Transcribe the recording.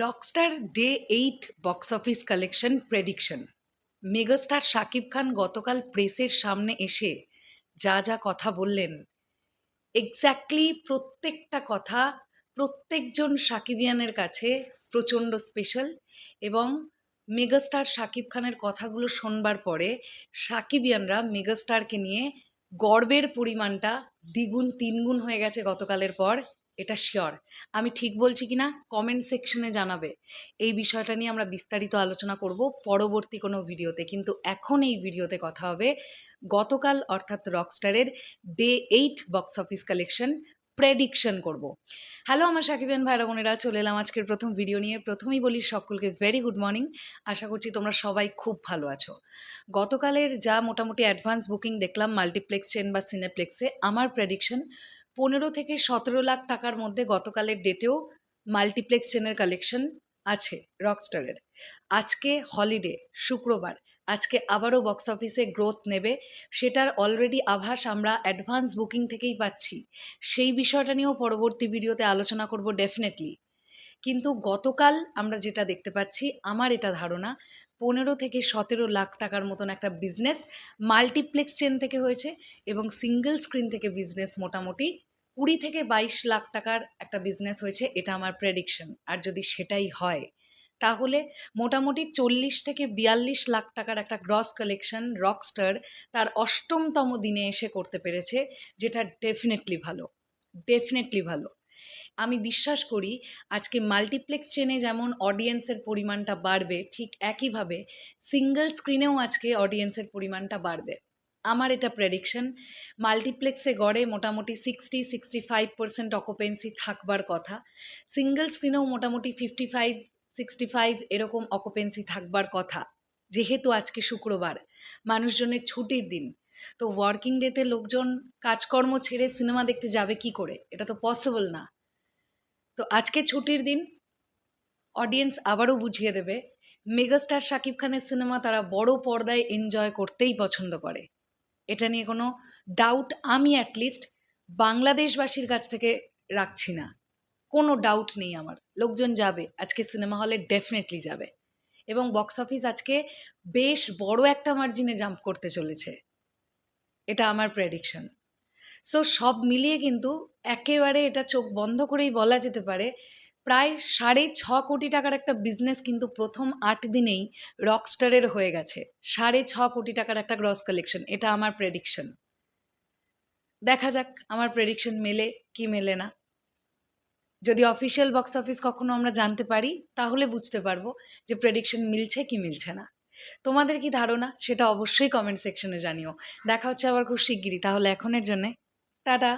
Rockstar day 8 box office collection prediction. Megastar Shakib Khan গতকাল প্রেসের সামনে এসে যা যা কথা বললেন, এক্স্যাক্টলি প্রত্যেকটা কথা প্রত্যেকজন সাকিবিয়ানের কাছে প্রচণ্ড স্পেশাল। এবং মেগাস্টার শাকিব খানের কথাগুলো শোনবার পরে সাকিবিয়ানরা মেগাস্টারকে নিয়ে গর্বের পরিমাণটা দ্বিগুণ তিনগুণ হয়ে গেছে গতকালের পর। এটা শিওর। আমি ঠিক বলছি কিনা কমেন্ট সেকশনে জানাবে। এই বিষয়টা নিয়ে আমরা বিস্তারিত আলোচনা করব পরবর্তী কোনো ভিডিওতে, কিন্তু এখন এই ভিডিওতে কথা হবে গতকাল অর্থাৎ রকস্টারের day 8 box office collection prediction করব। হ্যালো আমার সাকিবিয়ান ভাইরা বোনেরা, চলে এলাম আজকের প্রথম ভিডিও নিয়ে। প্রথমেই বলি সকলকে ভেরি গুড মর্নিং। আশা করছি তোমরা সবাই খুব ভালো আছো। গতকালের যা মোটামুটি অ্যাডভান্স বুকিং দেখলাম মাল্টিপ্লেক্স চেন বা সিনেপ্লেক্সে, আমার প্রেডিকশন 15 থেকে 17 লাখ টাকার মধ্যে গতকালের ডেটেও মাল্টিপ্লেক্স চেনের কালেকশন আছে রকস্টারের। আজকে হলিডে, শুক্রবার, আজকে আবারও বক্স অফিসে গ্রোথ নেবে, সেটার অলরেডি আভাস আমরা অ্যাডভান্স বুকিং থেকেই পাচ্ছি। সেই বিষয়টা নিয়েও পরবর্তী ভিডিওতে আলোচনা করব ডেফিনেটলি। কিন্তু গতকাল আমরা যেটা দেখতে পাচ্ছি, আমার এটা ধারণা 15 থেকে 17 লাখ টাকার মতন একটা বিজনেস মাল্টিপ্লেক্স চেন থেকে হয়েছে, এবং সিঙ্গেল স্ক্রিন থেকে বিজনেস মোটামুটি 20 থেকে 22 লাখ টাকার একটা বিজনেস হয়েছে। এটা আমার প্রেডিকশন। আর যদি সেটাই হয় তাহলে মোটামুটি 40 থেকে 42 লাখ টাকার একটা গ্রস কালেকশন রকস্টার তার 8মতম দিনে এসে করতে পেরেছে, যেটা ডেফিনেটলি ভালো, ডেফিনেটলি ভালো। আমি বিশ্বাস করি আজকে মাল্টিপ্লেক্স চেনে যেমন অডিয়েন্সের পরিমাণটা বাড়বে, ঠিক একইভাবে সিঙ্গেল স্ক্রিনেও আজকে অডিয়েন্সের পরিমাণটা বাড়বে। আমার এটা প্রেডিকশন। মাল্টিপ্লেক্সে গড়ে মোটামুটি 60-65% অকুপেন্সি থাকবার কথা, সিঙ্গেল স্ক্রিনেও মোটামুটি 55-65 এরকম অকুপেন্সি থাকবার কথা। যেহেতু আজকে শুক্রবার, মানুষজনের ছুটির দিন, তো ওয়ার্কিং ডেতে লোকজন কাজকর্ম ছেড়ে সিনেমা দেখতে যাবে কি করে? এটা তো পসিবল না। তো আজকে ছুটির দিন, অডিয়েন্স আবারও বুঝিয়ে দেবে মেগাস্টার শাকিব খানের সিনেমা তারা বড় পর্দায় এনজয় করতেই পছন্দ করে। এটা নিয়ে কোনো ডাউট আমি অ্যাটলিস্ট বাংলাদেশবাসীর কাছ থেকে রাখছি না। কোনো ডাউট নেই আমার। লোকজন যাবে আজকে সিনেমা হলে, ডেফিনেটলি যাবে। এবং বক্স অফিস আজকে বেশ বড় একটা মার্জিনে জাম্প করতে চলেছে, এটা আমার প্রেডিকশন। সো সব মিলিয়ে কিন্তু একেবারে এটা চোখ বন্ধ করেই বলা যেতে পারে প্রায় 6.5 কোটি টাকার একটা বিজনেস কিন্তু প্রথম 8 দিনেই রকস্টারের হয়ে গেছে। 6.5 কোটি টাকার একটা গ্রস কালেকশন, এটা আমার প্রেডিকশন। দেখা যাক আমার প্রেডিকশন মেলে কি মেলে না। যদি অফিসিয়াল বক্স অফিস কখনো আমরা জানতে পারি তাহলে বুঝতে পারবো যে প্রেডিকশন মিলছে কি মিলছে না। তোমাদের কি ধারণা সেটা অবশ্যই কমেন্ট সেকশনে জানিও। দেখা হচ্ছে আবার খুব শিগগিরই। তাহলে এখনের জন্যে টাটা।